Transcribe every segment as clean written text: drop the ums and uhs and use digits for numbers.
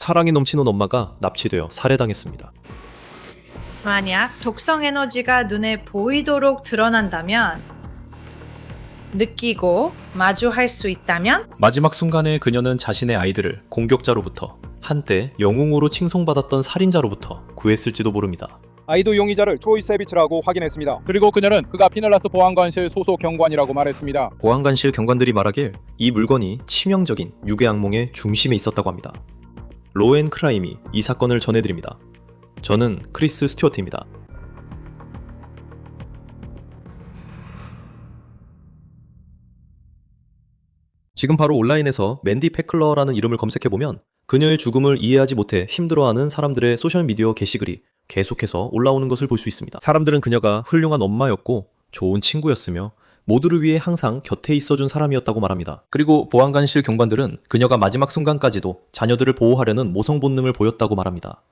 사랑이 넘치는 엄마가 납치되어 살해당했습니다. 만약 독성 에너지가 눈에 보이도록 드러난다면, 느끼고 마주할 수 있다면, 마지막 순간에 그녀는 자신의 아이들을 공격자로부터, 한때 영웅으로 칭송받았던 살인자로부터 구했을지도 모릅니다. 아이도 용의자를 트로이 세비츠라고 확인했습니다. 그리고 그녀는 그가 피넬라스 보안관실 소속 경관이라고 말했습니다. 보안관실 경관들이 말하길 이 물건이 치명적인 유괴 악몽의 중심에 있었다고 합니다. 로앤 크라임이 이 사건을 전해드립니다. 저는 크리스 스튜어트입니다. 지금 바로 온라인에서 맨디 패클러라는 이름을 검색해보면 그녀의 죽음을 이해하지 못해 힘들어하는 사람들의 소셜미디어 게시글이 계속해서 올라오는 것을 볼 수 있습니다. 사람들은 그녀가 훌륭한 엄마였고 좋은 친구였으며 모두를 위해 항상 곁에 있어준 사람이었다고 말합니다. 그리고 보안관실 경관들은 그녀가 마지막 순간까지도 자녀들을 보호하려는 모성 본능을 보였다고 말합니다.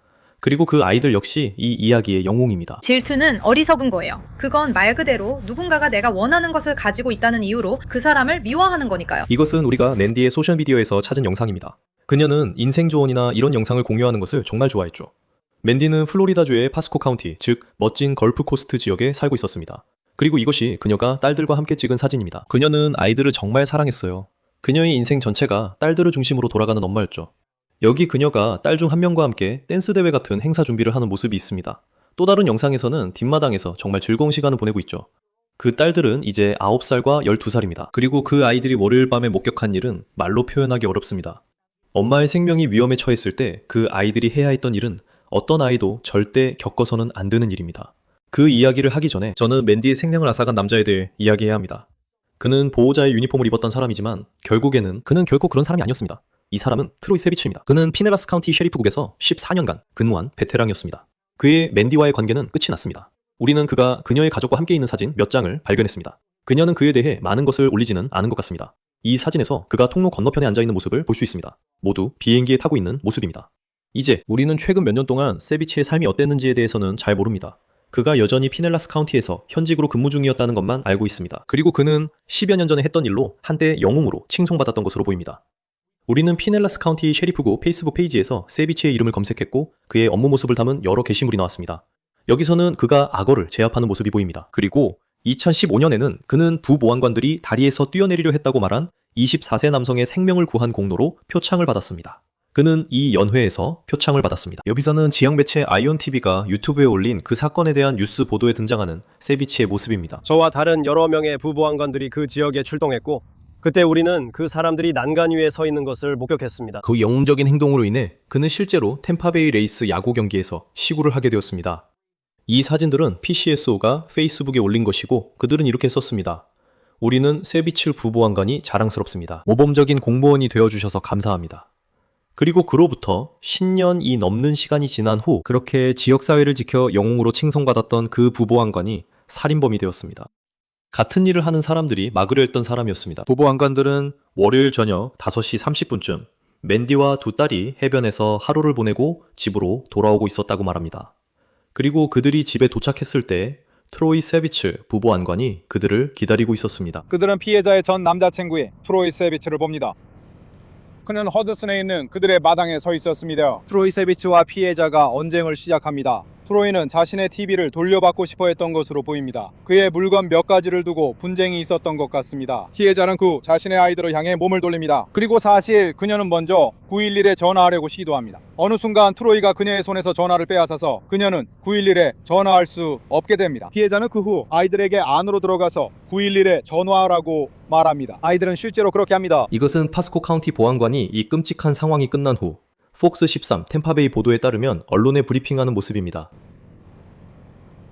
그리고 그 아이들 역시 이 이야기의 영웅입니다. 질투는 어리석은 거예요. 그건 말 그대로 누군가가 내가 원하는 것을 가지고 있다는 이유로 그 사람을 미워하는 거니까요. 이것은 우리가 맨디의 소셜미디어에서 찾은 영상입니다. 그녀는 인생 조언이나 이런 영상을 공유하는 것을 정말 좋아했죠. 맨디는 플로리다주의 파스코 카운티, 즉 멋진 걸프 코스트 지역에 살고 있었습니다. 그리고 이것이 그녀가 딸들과 함께 찍은 사진입니다. 그녀는 아이들을 정말 사랑했어요. 그녀의 인생 전체가 딸들을 중심으로 돌아가는 엄마였죠. 여기 그녀가 딸 중 한 명과 함께 댄스 대회 같은 행사 준비를 하는 모습이 있습니다. 또 다른 영상에서는 뒷마당에서 정말 즐거운 시간을 보내고 있죠. 그 딸들은 이제 9살과 12살입니다. 그리고 그 아이들이 월요일 밤에 목격한 일은 말로 표현하기 어렵습니다. 엄마의 생명이 위험에 처했을 때 그 아이들이 해야 했던 일은 어떤 아이도 절대 겪어서는 안 되는 일입니다. 그 이야기를 하기 전에 저는 맨디의 생명을 앗아간 남자에 대해 이야기해야 합니다. 그는 보호자의 유니폼을 입었던 사람이지만 결국에는 그는 결코 그런 사람이 아니었습니다. 이 사람은 트로이 세비츠입니다. 그는 피넬라스 카운티 셰리프국에서 14년간 근무한 베테랑이었습니다. 그의 맨디와의 관계는 끝이 났습니다. 우리는 그가 그녀의 가족과 함께 있는 사진 몇 장을 발견했습니다. 그녀는 그에 대해 많은 것을 올리지는 않은 것 같습니다. 이 사진에서 그가 통로 건너편에 앉아있는 모습을 볼 수 있습니다. 모두 비행기에 타고 있는 모습입니다. 이제 우리는 최근 몇 년 동안 세비츠의 삶이 어땠는지에 대해서는 잘 모릅니다. 그가 여전히 피넬라스 카운티에서 현직으로 근무 중이었다는 것만 알고 있습니다. 그리고 그는 10여 년 전에 했던 일로 한때 영웅으로 칭송받았던 것으로 보입니다. 우리는 피넬라스 카운티 셰리프구 페이스북 페이지에서 세비츠의 이름을 검색했고 그의 업무 모습을 담은 여러 게시물이 나왔습니다. 여기서는 그가 악어를 제압하는 모습이 보입니다. 그리고 2015년에는 그는 부보안관들이 다리에서 뛰어내리려 했다고 말한 24세 남성의 생명을 구한 공로로 표창을 받았습니다. 그는 이 연회에서 표창을 받았습니다. 여기서는 지역 매체 아이온TV가 유튜브에 올린 그 사건에 대한 뉴스 보도에 등장하는 세비츠의 모습입니다. 저와 다른 여러 명의 부보안관들이 그 지역에 출동했고 그때 우리는 그 사람들이 난간 위에 서 있는 것을 목격했습니다. 그 영웅적인 행동으로 인해 그는 실제로 템파베이 레이스 야구 경기에서 시구를 하게 되었습니다. 이 사진들은 PCSO가 페이스북에 올린 것이고 그들은 이렇게 썼습니다. 우리는 세비츠 부보안관이 자랑스럽습니다. 모범적인 공무원이 되어주셔서 감사합니다. 그리고 그로부터 10년이 넘는 시간이 지난 후 그렇게 지역사회를 지켜 영웅으로 칭송받았던 그 부보안관이 살인범이 되었습니다. 같은 일을 하는 사람들이 막으려 했던 사람이었습니다. 부보안관들은 월요일 저녁 5시 30분쯤 맨디와 두 딸이 해변에서 하루를 보내고 집으로 돌아오고 있었다고 말합니다. 그리고 그들이 집에 도착했을 때 트로이 세비츠 부보안관이 그들을 기다리고 있었습니다. 그들은 피해자의 전 남자친구인 트로이 세비츠를 봅니다. 그는 허드슨에 있는 그들의 마당에 서 있었습니다. 트로이 세비츠와 피해자가 언쟁을 시작합니다. 트로이는 자신의 TV를 돌려받고 싶어 했던 것으로 보입니다. 그의 물건 몇 가지를 두고 분쟁이 있었던 것 같습니다. 피해자는 그 후 자신의 아이들을 향해 몸을 돌립니다. 그리고 사실 그녀는 먼저 911에 전화하려고 시도합니다. 어느 순간 트로이가 그녀의 손에서 전화를 빼앗아서 그녀는 911에 전화할 수 없게 됩니다. 피해자는 그 후 아이들에게 안으로 들어가서 911에 전화하라고 말합니다. 아이들은 실제로 그렇게 합니다. 이것은 파스코 카운티 보안관이 이 끔찍한 상황이 끝난 후 폭스 13 템파베이 보도에 따르면 언론에 브리핑하는 모습입니다.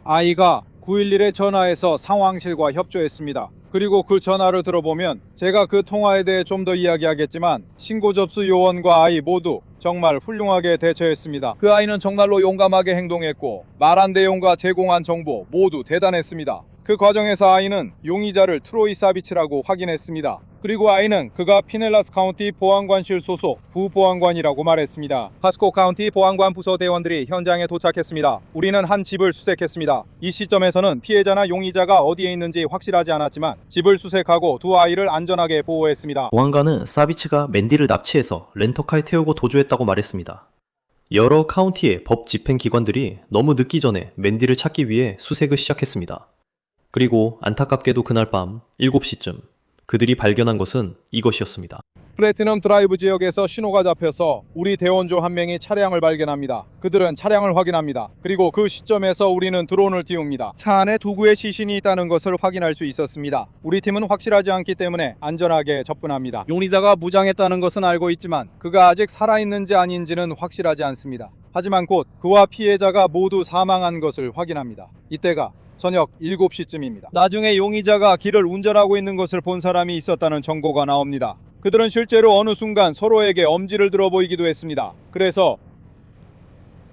아이가 911에 전화해서 상황실과 협조했습니다. 그리고 그 전화를 들어보면 제가 그 통화에 대해 좀 더 이야기하겠지만 신고 접수 요원과 아이 모두 정말 훌륭하게 대처했습니다. 그 아이는 정말로 용감하게 행동했고 말한 내용과 제공한 정보 모두 대단했습니다. 그 과정에서 아이는 용의자를 트로이 세비츠라고 확인했습니다. 그리고 아이는 그가 피넬라스 카운티 보안관실 소속 부보안관이라고 말했습니다. 파스코 카운티 보안관 부서 대원들이 현장에 도착했습니다. 우리는 한 집을 수색했습니다. 이 시점에서는 피해자나 용의자가 어디에 있는지 확실하지 않았지만 집을 수색하고 두 아이를 안전하게 보호했습니다. 보안관은 세비츠가 맨디를 납치해서 렌터카에 태우고 도주했다고 말했습니다. 여러 카운티의 법 집행 기관들이 너무 늦기 전에 맨디를 찾기 위해 수색을 시작했습니다. 그리고 안타깝게도 그날 밤 7시쯤 그들이 발견한 것은 이것이었습니다. 플래티넘 드라이브 지역에서 신호가 잡혀서 우리 대원조 한 명이 차량을 발견합니다. 그들은 차량을 확인합니다. 그리고 그 시점에서 우리는 드론을 띄웁니다. 차 안에 두구의 시신이 있다는 것을 확인할 수 있었습니다. 우리 팀은 확실하지 않기 때문에 안전하게 접근합니다. 용의자가 무장했다는 것은 알고 있지만 그가 아직 살아있는지 아닌지는 확실하지 않습니다. 하지만 곧 그와 피해자가 모두 사망한 것을 확인합니다. 이때가 저녁 7시쯤입니다. 나중에 용의자가 길을 운전하고 있는 것을 본 사람이 있었다는 정보가 나옵니다. 그들은 실제로 어느 순간 서로에게 엄지를 들어 보이기도 했습니다.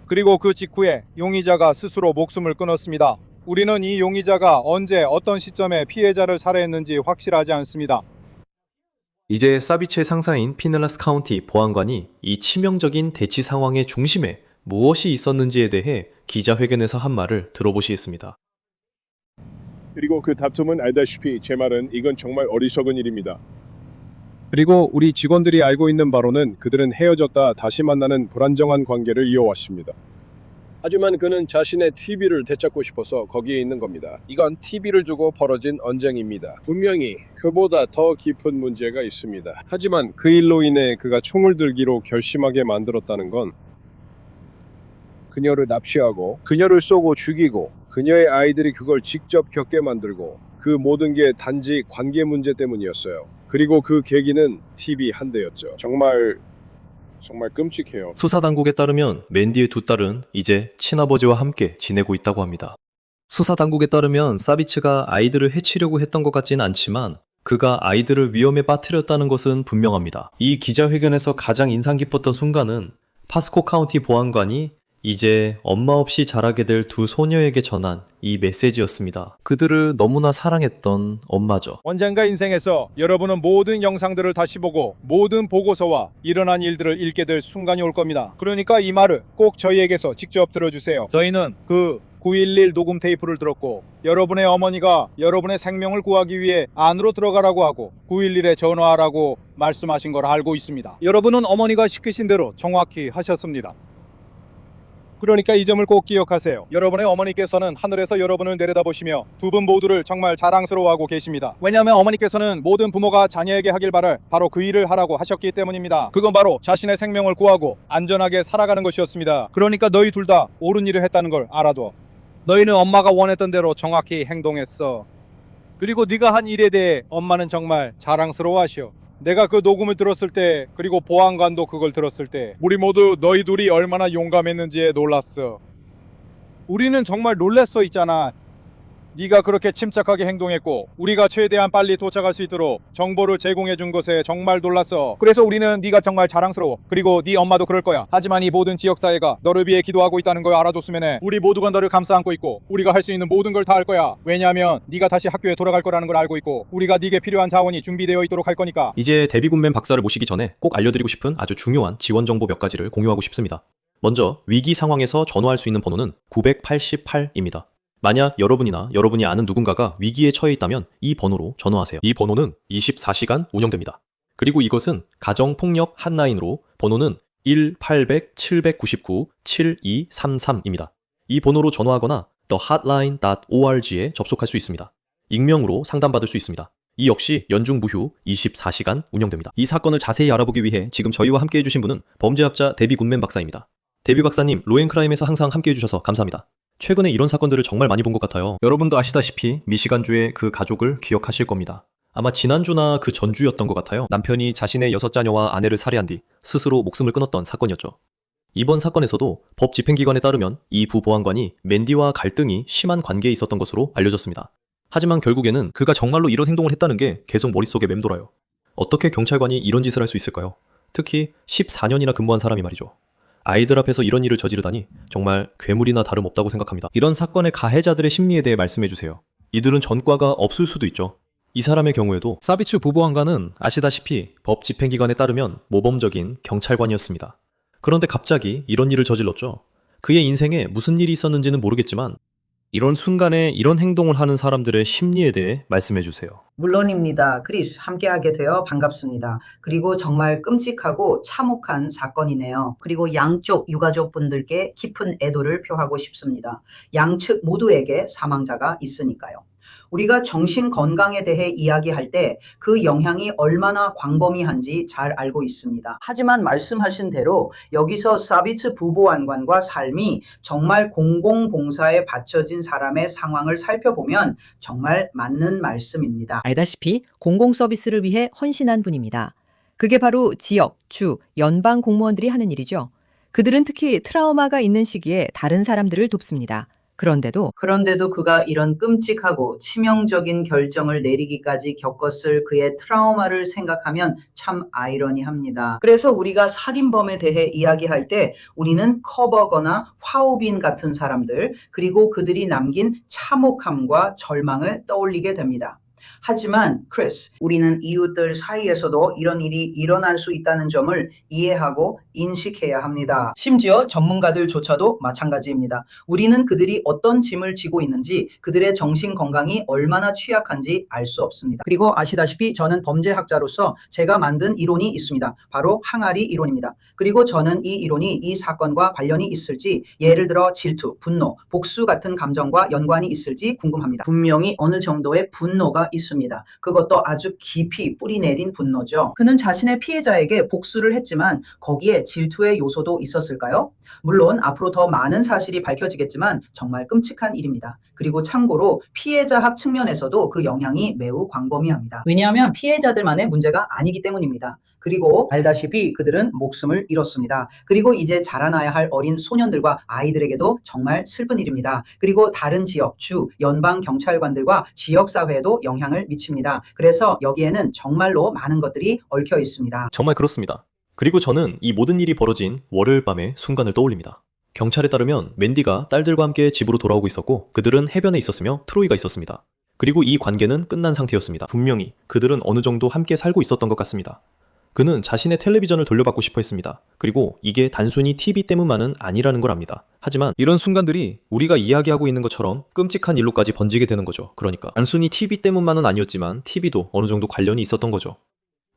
그리고 그 직후에 용의자가 스스로 목숨을 끊었습니다. 우리는 이 용의자가 언제 어떤 시점에 피해자를 살해했는지 확실하지 않습니다. 이제 사비츠의 상사인 피넬라스 카운티 보안관이 이 치명적인 대치 상황의 중심에 무엇이 있었는지에 대해 기자회견에서 한 말을 들어보시겠습니다. 그리고 그 다툼은 알다시피 제 말은 이건 정말 어리석은 일입니다. 그리고 우리 직원들이 알고 있는 바로는 그들은 헤어졌다 다시 만나는 불안정한 관계를 이어왔습니다. 하지만 그는 자신의 TV를 되찾고 싶어서 거기에 있는 겁니다. 이건 TV를 두고 벌어진 언쟁입니다. 분명히 그보다 더 깊은 문제가 있습니다. 하지만 그 일로 인해 그가 총을 들기로 결심하게 만들었다는 건 그녀를 납치하고 그녀를 쏘고 죽이고 그녀의 아이들이 그걸 직접 겪게 만들고 그 모든 게 단지 관계 문제 때문이었어요. 그리고 그 계기는 TV 한 대였죠. 정말 끔찍해요. 수사당국에 따르면 맨디의 두 딸은 이제 친아버지와 함께 지내고 있다고 합니다. 수사당국에 따르면 사비츠가 아이들을 해치려고 했던 것 같지는 않지만 그가 아이들을 위험에 빠뜨렸다는 것은 분명합니다. 이 기자회견에서 가장 인상 깊었던 순간은 파스코 카운티 보안관이 이제 엄마 없이 자라게 될 두 소녀에게 전한 이 메시지였습니다. 그들을 너무나 사랑했던 엄마죠. 언젠가 인생에서 여러분은 모든 영상들을 다시 보고 모든 보고서와 일어난 일들을 읽게 될 순간이 올 겁니다. 그러니까 이 말을 꼭 저희에게서 직접 들어주세요. 저희는 그 911 녹음 테이프를 들었고 여러분의 어머니가 여러분의 생명을 구하기 위해 안으로 들어가라고 하고 911에 전화하라고 말씀하신 걸 알고 있습니다. 여러분은 어머니가 시키신 대로 정확히 하셨습니다. 그러니까 이 점을 꼭 기억하세요. 여러분의 어머니께서는 하늘에서 여러분을 내려다보시며 두 분 모두를 정말 자랑스러워하고 계십니다. 왜냐하면 어머니께서는 모든 부모가 자녀에게 하길 바랄 바로 그 일을 하라고 하셨기 때문입니다. 그건 바로 자신의 생명을 구하고 안전하게 살아가는 것이었습니다. 그러니까 너희 둘 다 옳은 일을 했다는 걸 알아둬. 너희는 엄마가 원했던 대로 정확히 행동했어. 그리고 네가 한 일에 대해 엄마는 정말 자랑스러워하셔. 내가 그 녹음을 들었을 때 그리고 보안관도 그걸 들었을 때 우리 모두 너희 둘이 얼마나 용감했는지에 놀랐어. 우리는 정말 놀랐어 있잖아. 네가 그렇게 침착하게 행동했고 우리가 최대한 빨리 도착할 수 있도록 정보를 제공해 준 것에 정말 놀랐어. 그래서 우리는 네가 정말 자랑스러워. 그리고 네 엄마도 그럴 거야. 하지만 이 모든 지역사회가 너를 위해 기도하고 있다는 걸 알아줬으면 해. 우리 모두가 너를 감싸 안고 있고 우리가 할 수 있는 모든 걸 다 할 거야. 왜냐하면 네가 다시 학교에 돌아갈 거라는 걸 알고 있고 우리가 네게 필요한 자원이 준비되어 있도록 할 거니까. 이제 데뷔군맨 박사를 모시기 전에 꼭 알려드리고 싶은 아주 중요한 지원 정보 몇 가지를 공유하고 싶습니다. 먼저 위기 상황에서 전화할 수 있는 번호는 988입니다. 만약 여러분이 아는 누군가가 위기에 처해 있다면 이 번호로 전화하세요. 이 번호는 24시간 운영됩니다. 그리고 이것은 가정폭력 핫라인으로 번호는 1-800-799-7233입니다. 이 번호로 전화하거나 thehotline.org에 접속할 수 있습니다. 익명으로 상담받을 수 있습니다. 이 역시 연중 무휴 24시간 운영됩니다. 이 사건을 자세히 알아보기 위해 지금 저희와 함께 해주신 분은 범죄학자 데뷔 굿맨 박사입니다. 데뷔 박사님, 로앤크라임에서 항상 함께 해주셔서 감사합니다. 최근에 이런 사건들을 정말 많이 본 것 같아요. 여러분도 아시다시피 미시간주의 그 가족을 기억하실 겁니다. 아마 지난주나 그 전주였던 것 같아요. 남편이 자신의 6자녀와 아내를 살해한 뒤 스스로 목숨을 끊었던 사건이었죠. 이번 사건에서도 법 집행기관에 따르면 이 부보안관이 맨디와 갈등이 심한 관계에 있었던 것으로 알려졌습니다. 하지만 결국에는 그가 정말로 이런 행동을 했다는 게 계속 머릿속에 맴돌아요. 어떻게 경찰관이 이런 짓을 할 수 있을까요? 특히 14년이나 근무한 사람이 말이죠. 아이들 앞에서 이런 일을 저지르다니 정말 괴물이나 다름없다고 생각합니다. 이런 사건의 가해자들의 심리에 대해 말씀해주세요. 이들은 전과가 없을 수도 있죠. 이 사람의 경우에도 사비츠 부보안관은 아시다시피 법 집행기관에 따르면 모범적인 경찰관이었습니다. 그런데 갑자기 이런 일을 저질렀죠. 그의 인생에 무슨 일이 있었는지는 모르겠지만 이런 순간에 이런 행동을 하는 사람들의 심리에 대해 말씀해 주세요. 물론입니다. 크리스, 함께하게 되어 반갑습니다. 그리고 정말 끔찍하고 참혹한 사건이네요. 그리고 양쪽 유가족분들께 깊은 애도를 표하고 싶습니다. 양측 모두에게 사망자가 있으니까요. 우리가 정신 건강에 대해 이야기할 때 그 영향이 얼마나 광범위한지 잘 알고 있습니다. 하지만 말씀하신 대로 여기서 사비츠 부보안관과 삶이 정말 공공봉사에 바쳐진 사람의 상황을 살펴보면 정말 맞는 말씀입니다. 알다시피 공공 서비스를 위해 헌신한 분입니다. 그게 바로 지역, 주, 연방 공무원들이 하는 일이죠. 그들은 특히 트라우마가 있는 시기에 다른 사람들을 돕습니다. 그런데도 그가 이런 끔찍하고 치명적인 결정을 내리기까지 겪었을 그의 트라우마를 생각하면 참 아이러니합니다. 그래서 우리가 살인범에 대해 이야기할 때 우리는 커버거나 화오빈 같은 사람들, 그리고 그들이 남긴 참혹함과 절망을 떠올리게 됩니다. 하지만 크리스, 우리는 이웃들 사이에서도 이런 일이 일어날 수 있다는 점을 이해하고 인식해야 합니다. 심지어 전문가들조차도 마찬가지입니다. 우리는 그들이 어떤 짐을 지고 있는지, 그들의 정신 건강이 얼마나 취약한지 알 수 없습니다. 그리고 아시다시피 저는 범죄학자로서 제가 만든 이론이 있습니다. 바로 항아리 이론입니다. 그리고 저는 이 이론이 이 사건과 관련이 있을지, 예를 들어 질투, 분노, 복수 같은 감정과 연관이 있을지 궁금합니다. 분명히 어느 정도의 분노가 있습니다. 그것도 아주 깊이 뿌리 내린 분노죠. 그는 자신의 피해자에게 복수를 했지만 거기에 질투의 요소도 있었을까요? 물론 앞으로 더 많은 사실이 밝혀지겠지만 정말 끔찍한 일입니다. 그리고 참고로 피해자학 측면에서도 그 영향이 매우 광범위합니다. 왜냐하면 피해자들만의 문제가 아니기 때문입니다. 그리고 알다시피 그들은 목숨을 잃었습니다. 그리고 이제 자라나야 할 어린 소년들과 아이들에게도 정말 슬픈 일입니다. 그리고 다른 지역, 주, 연방 경찰관들과 지역사회에도 영향을 미칩니다. 그래서 여기에는 정말로 많은 것들이 얽혀 있습니다. 정말 그렇습니다. 그리고 저는 이 모든 일이 벌어진 월요일 밤의 순간을 떠올립니다. 경찰에 따르면 맨디가 딸들과 함께 집으로 돌아오고 있었고 그들은 해변에 있었으며 트로이가 있었습니다. 그리고 이 관계는 끝난 상태였습니다. 분명히 그들은 어느 정도 함께 살고 있었던 것 같습니다. 그는 자신의 텔레비전을 돌려받고 싶어 했습니다. 그리고 이게 단순히 TV 때문만은 아니라는 걸 압니다. 하지만 이런 순간들이 우리가 이야기하고 있는 것처럼 끔찍한 일로까지 번지게 되는 거죠. 그러니까 단순히 TV 때문만은 아니었지만 TV도 어느 정도 관련이 있었던 거죠.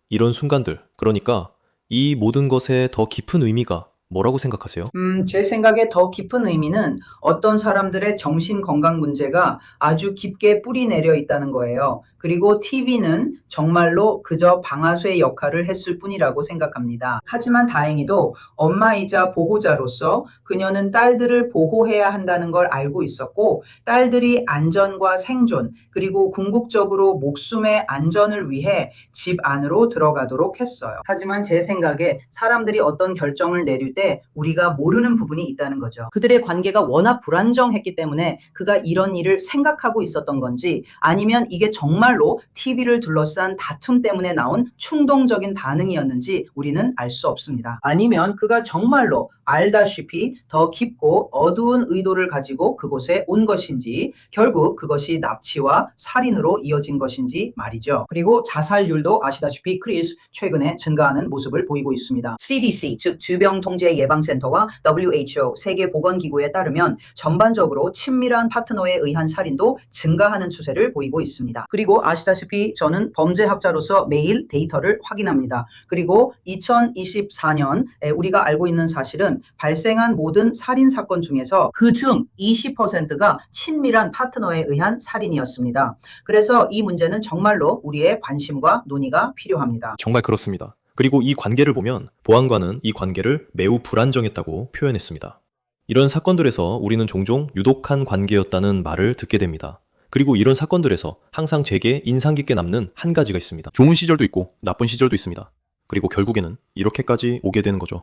이런 순간들, 그러니까 이 모든 것에 더 깊은 의미가 뭐라고 생각하세요? 제 생각에 더 깊은 의미는 어떤 사람들의 정신 건강 문제가 아주 깊게 뿌리 내려 있다는 거예요. 그리고 TV는 정말로 그저 방아쇠 역할을 했을 뿐이라고 생각합니다. 하지만 다행히도 엄마이자 보호자로서 그녀는 딸들을 보호해야 한다는 걸 알고 있었고, 딸들이 안전과 생존, 그리고 궁극적으로 목숨의 안전을 위해 집 안으로 들어가도록 했어요. 하지만 제 생각에 사람들이 어떤 결정을 내릴 때 우리가 모르는 부분이 있다는 거죠. 그들의 관계가 워낙 불안정했기 때문에 그가 이런 일을 생각하고 있었던 건지, 아니면 이게 정말로 TV를 둘러싼 다툼 때문에 나온 충동적인 반응이었는지 우리는 알 수 없습니다. 아니면 그가 정말로 알다시피 더 깊고 어두운 의도를 가지고 그곳에 온 것인지, 결국 그것이 납치와 살인으로 이어진 것인지 말이죠. 그리고 자살률도 아시다시피 크리스 최근에 증가하는 모습을 보이고 있습니다. CDC, 즉 주병통제예방센터와 WHO, 세계보건기구에 따르면 전반적으로 친밀한 파트너에 의한 살인도 증가하는 추세를 보이고 있습니다. 그리고 아시다시피 저는 범죄학자로서 매일 데이터를 확인합니다. 그리고 2024년에 우리가 알고 있는 사실은 발생한 모든 살인 사건 중에서 그중 20%가 친밀한 파트너에 의한 살인이었습니다. 그래서 이 문제는 정말로 우리의 관심과 논의가 필요합니다. 정말 그렇습니다. 그리고 이 관계를 보면 보안관은 이 관계를 매우 불안정했다고 표현했습니다. 이런 사건들에서 우리는 종종 유독한 관계였다는 말을 듣게 됩니다. 그리고 이런 사건들에서 항상 제게 인상 깊게 남는 한 가지가 있습니다. 좋은 시절도 있고 나쁜 시절도 있습니다. 그리고 결국에는 이렇게까지 오게 되는 거죠.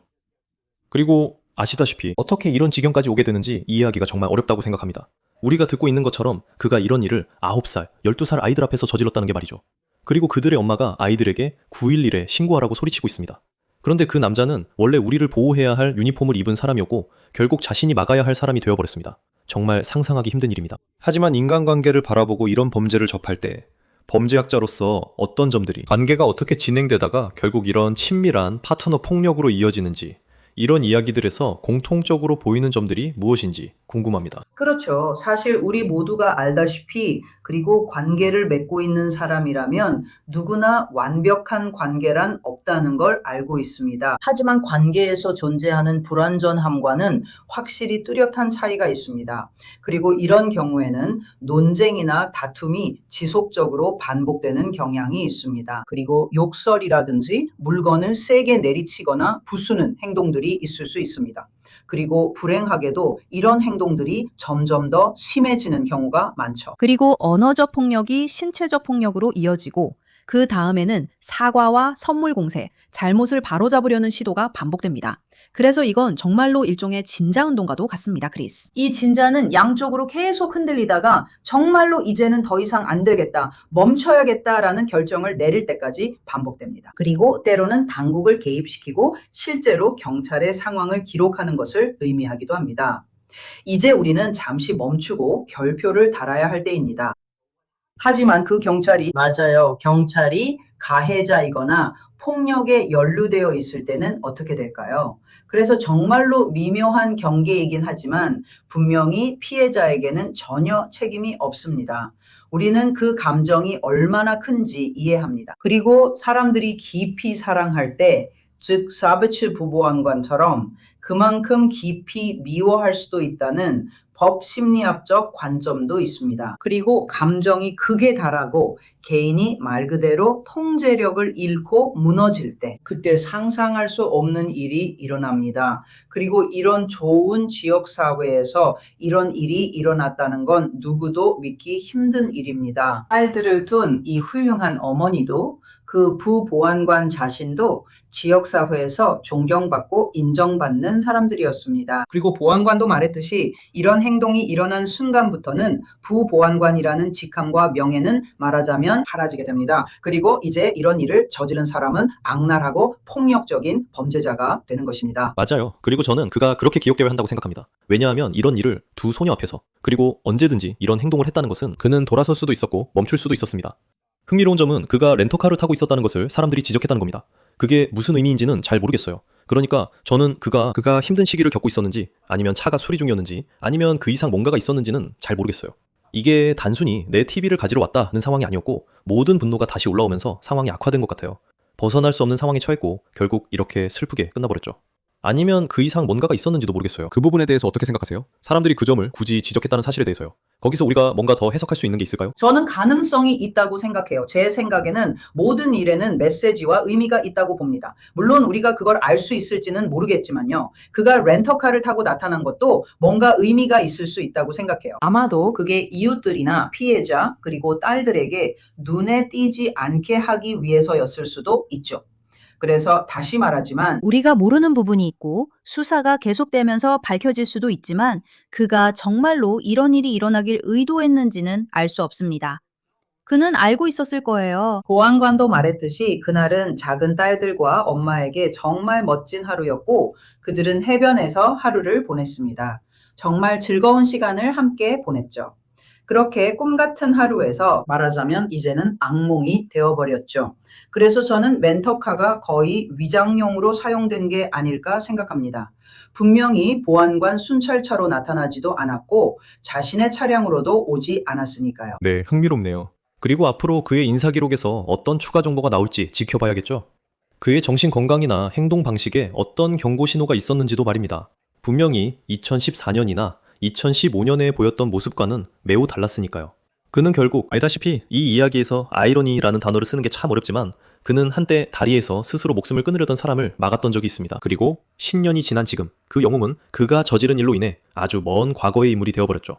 그리고 아시다시피 어떻게 이런 지경까지 오게 되는지 이해하기가 정말 어렵다고 생각합니다. 우리가 듣고 있는 것처럼 그가 이런 일을 9살, 12살 아이들 앞에서 저질렀다는 게 말이죠. 그리고 그들의 엄마가 아이들에게 911에 신고하라고 소리치고 있습니다. 그런데 그 남자는 원래 우리를 보호해야 할 유니폼을 입은 사람이었고 결국 자신이 막아야 할 사람이 되어버렸습니다. 정말 상상하기 힘든 일입니다. 하지만 인간관계를 바라보고 이런 범죄를 접할 때 범죄학자로서 어떤 점들이 관계가 어떻게 진행되다가 결국 이런 친밀한 파트너 폭력으로 이어지는지, 이런 이야기들에서 공통적으로 보이는 점들이 무엇인지 궁금합니다. 그렇죠. 사실 우리 모두가 알다시피 그리고 관계를 맺고 있는 사람이라면 누구나 완벽한 관계란 없다는 걸 알고 있습니다. 하지만 관계에서 존재하는 불완전함과는 확실히 뚜렷한 차이가 있습니다. 그리고 이런 경우에는 논쟁이나 다툼이 지속적으로 반복되는 경향이 있습니다. 그리고 욕설이라든지 물건을 세게 내리치거나 부수는 행동들이 있을 수 있습니다. 그리고 불행하게도 이런 행동들이 점점 더 심해지는 경우가 많죠. 그리고 언어적 폭력이 신체적 폭력으로 이어지고 그 다음에는 사과와 선물 공세, 잘못을 바로잡으려는 시도가 반복됩니다. 그래서 이건 정말로 일종의 진자 운동과도 같습니다, 크리스. 이 진자는 양쪽으로 계속 흔들리다가 정말로 이제는 더 이상 안 되겠다, 멈춰야겠다라는 결정을 내릴 때까지 반복됩니다. 그리고 때로는 당국을 개입시키고 실제로 경찰의 상황을 기록하는 것을 의미하기도 합니다. 이제 우리는 잠시 멈추고 결표를 달아야 할 때입니다. 하지만 그 경찰이 가해자이거나 폭력에 연루되어 있을 때는 어떻게 될까요? 그래서 정말로 미묘한 경계이긴 하지만 분명히 피해자에게는 전혀 책임이 없습니다. 우리는 그 감정이 얼마나 큰지 이해합니다. 그리고 사람들이 깊이 사랑할 때, 즉 사베츠 부부안관처럼 그만큼 깊이 미워할 수도 있다는 법 심리학적 관점도 있습니다. 그리고 감정이 극에 달하고 개인이 말 그대로 통제력을 잃고 무너질 때, 그때 상상할 수 없는 일이 일어납니다. 그리고 이런 좋은 지역사회에서 이런 일이 일어났다는 건 누구도 믿기 힘든 일입니다. 딸들을 둔 이 훌륭한 어머니도 그 부보안관 자신도 지역사회에서 존경받고 인정받는 사람들이었습니다. 그리고 보안관도 말했듯이 이런 행동이 일어난 순간부터는 부보안관이라는 직함과 명예는 말하자면 사라지게 됩니다. 그리고 이제 이런 일을 저지른 사람은 악랄하고 폭력적인 범죄자가 되는 것입니다. 맞아요. 그리고 저는 그가 그렇게 기억되어야 한다고 생각합니다. 왜냐하면 이런 일을 두 소녀 앞에서 그리고 언제든지 이런 행동을 했다는 것은 그는 돌아설 수도 있었고 멈출 수도 있었습니다. 흥미로운 점은 그가 렌터카를 타고 있었다는 것을 사람들이 지적했다는 겁니다. 그게 무슨 의미인지는 잘 모르겠어요. 그러니까 저는 그가 힘든 시기를 겪고 있었는지 아니면 차가 수리 중이었는지 아니면 그 이상 뭔가가 있었는지는 잘 모르겠어요. 이게 단순히 내 TV를 가지러 왔다는 상황이 아니었고 모든 분노가 다시 올라오면서 상황이 악화된 것 같아요. 벗어날 수 없는 상황에 처했고 결국 이렇게 슬프게 끝나버렸죠. 아니면 그 이상 뭔가가 있었는지도 모르겠어요. 그 부분에 대해서 어떻게 생각하세요? 사람들이 그 점을 굳이 지적했다는 사실에 대해서요. 거기서 우리가 뭔가 더 해석할 수 있는 게 있을까요? 저는 가능성이 있다고 생각해요. 제 생각에는 모든 일에는 메시지와 의미가 있다고 봅니다. 물론 우리가 그걸 알 수 있을지는 모르겠지만요. 그가 렌터카를 타고 나타난 것도 뭔가 의미가 있을 수 있다고 생각해요. 아마도 그게 이웃들이나 피해자 그리고 딸들에게 눈에 띄지 않게 하기 위해서였을 수도 있죠. 그래서 다시 말하지만 우리가 모르는 부분이 있고 수사가 계속되면서 밝혀질 수도 있지만 그가 정말로 이런 일이 일어나길 의도했는지는 알 수 없습니다. 그는 알고 있었을 거예요. 보안관도 말했듯이 그날은 작은 딸들과 엄마에게 정말 멋진 하루였고 그들은 해변에서 하루를 보냈습니다. 정말 즐거운 시간을 함께 보냈죠. 그렇게 꿈 같은 하루에서 말하자면 이제는 악몽이 되어버렸죠. 그래서 저는 렌터카가 거의 위장용으로 사용된 게 아닐까 생각합니다. 분명히 보안관 순찰차로 나타나지도 않았고 자신의 차량으로도 오지 않았으니까요. 네, 흥미롭네요. 그리고 앞으로 그의 인사 기록에서 어떤 추가 정보가 나올지 지켜봐야겠죠. 그의 정신 건강이나 행동 방식에 어떤 경고 신호가 있었는지도 말입니다. 분명히 2014년이나 2015년에 보였던 모습과는 매우 달랐으니까요. 그는 결국 알다시피 이 이야기에서 아이러니라는 단어를 쓰는 게 참 어렵지만 그는 한때 다리에서 스스로 목숨을 끊으려던 사람을 막았던 적이 있습니다. 그리고 10년이 지난 지금 그 영웅은 그가 저지른 일로 인해 아주 먼 과거의 인물이 되어버렸죠.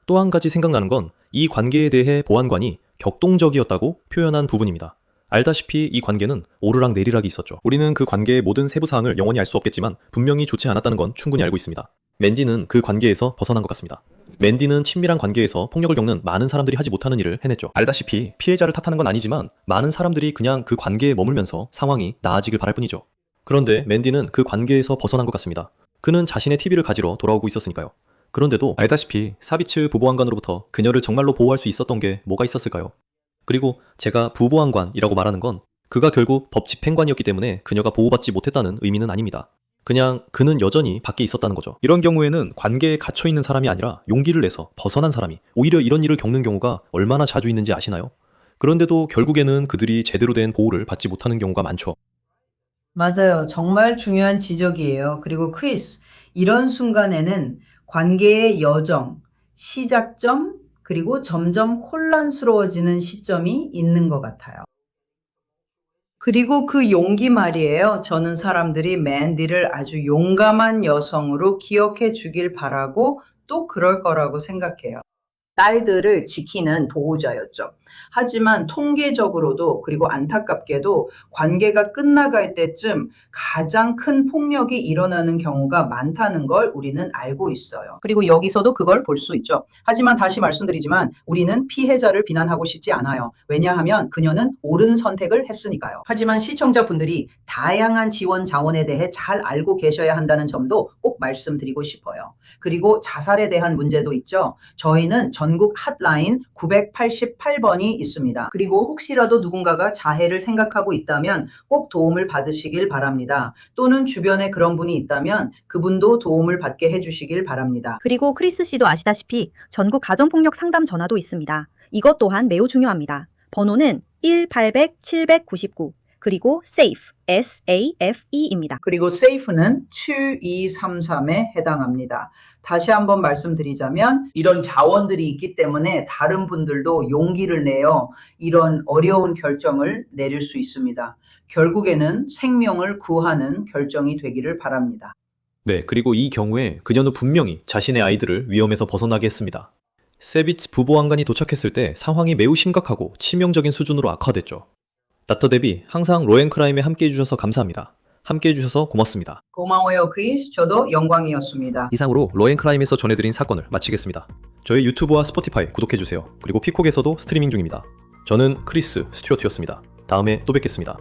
또 한 가지 생각나는 건 이 관계에 대해 보안관이 격동적이었다고 표현한 부분입니다. 알다시피 이 관계는 오르락 내리락이 있었죠. 우리는 그 관계의 모든 세부 사항을 영원히 알 수 없겠지만 분명히 좋지 않았다는 건 충분히 알고 있습니다. 맨디는 그 관계에서 벗어난 것 같습니다. 맨디는 친밀한 관계에서 폭력을 겪는 많은 사람들이 하지 못하는 일을 해냈죠. 알다시피 피해자를 탓하는 건 아니지만 많은 사람들이 그냥 그 관계에 머물면서 상황이 나아지길 바랄 뿐이죠. 그런데 맨디는 그 관계에서 벗어난 것 같습니다. 그는 자신의 TV를 가지러 돌아오고 있었으니까요. 그런데도 알다시피 사비츠 부보안관으로부터 그녀를 정말로 보호할 수 있었던 게 뭐가 있었을까요? 그리고 제가 부보안관이라고 말하는 건 그가 결국 법 집행관이었기 때문에 그녀가 보호받지 못했다는 의미는 아닙니다. 그냥 그는 여전히 밖에 있었다는 거죠. 이런 경우에는 관계에 갇혀 있는 사람이 아니라 용기를 내서 벗어난 사람이 오히려 이런 일을 겪는 경우가 얼마나 자주 있는지 아시나요? 그런데도 결국에는 그들이 제대로 된 보호를 받지 못하는 경우가 많죠. 맞아요. 정말 중요한 지적이에요. 그리고 크리스, 이런 순간에는 관계의 여정, 시작점, 그리고 점점 혼란스러워지는 시점이 있는 것 같아요. 그리고 그 용기 말이에요. 저는 사람들이 맨디를 아주 용감한 여성으로 기억해 주길 바라고 또 그럴 거라고 생각해요. 딸들을 지키는 보호자였죠. 하지만 통계적으로도 그리고 안타깝게도 관계가 끝나갈 때쯤 가장 큰 폭력이 일어나는 경우가 많다는 걸 우리는 알고 있어요. 그리고 여기서도 그걸 볼 수 있죠. 하지만 다시 말씀드리지만 우리는 피해자를 비난하고 싶지 않아요. 왜냐하면 그녀는 옳은 선택을 했으니까요. 하지만 시청자분들이 다양한 지원 자원에 대해 잘 알고 계셔야 한다는 점도 꼭 말씀드리고 싶어요. 그리고 자살에 대한 문제도 있죠. 저희는 전국 핫라인 988번이 있습니다. 그리고 혹시라도 누군가가 자해를 생각하고 있다면 꼭 도움을 받으시길 바랍니다. 또는 주변에 그런 분이 있다면 그분도 도움을 받게 해주시길 바랍니다. 그리고 크리스 씨도 아시다시피 전국 가정폭력 상담 전화도 있습니다. 이것 또한 매우 중요합니다. 번호는 1-800-799 그리고 SAFE, SAFE입니다. 그리고 SAFE는 7233에 해당합니다. 다시 한번 말씀드리자면 이런 자원들이 있기 때문에 다른 분들도 용기를 내어 이런 어려운 결정을 내릴 수 있습니다. 결국에는 생명을 구하는 결정이 되기를 바랍니다. 네, 그리고 이 경우에 그녀는 분명히 자신의 아이들을 위험에서 벗어나게 했습니다. 세비츠 부보안관이 도착했을 때 상황이 매우 심각하고 치명적인 수준으로 악화됐죠. 닥터 데비, 항상 로앤크라임에 함께 해주셔서 감사합니다. 함께 해주셔서 고맙습니다. 고마워요, 크리스. 저도 영광이었습니다. 이상으로 로앤크라임에서 전해드린 사건을 마치겠습니다. 저희 유튜브와 스포티파이 구독해주세요. 그리고 피콕에서도 스트리밍 중입니다. 저는 크리스 스튜어트였습니다. 다음에 또 뵙겠습니다.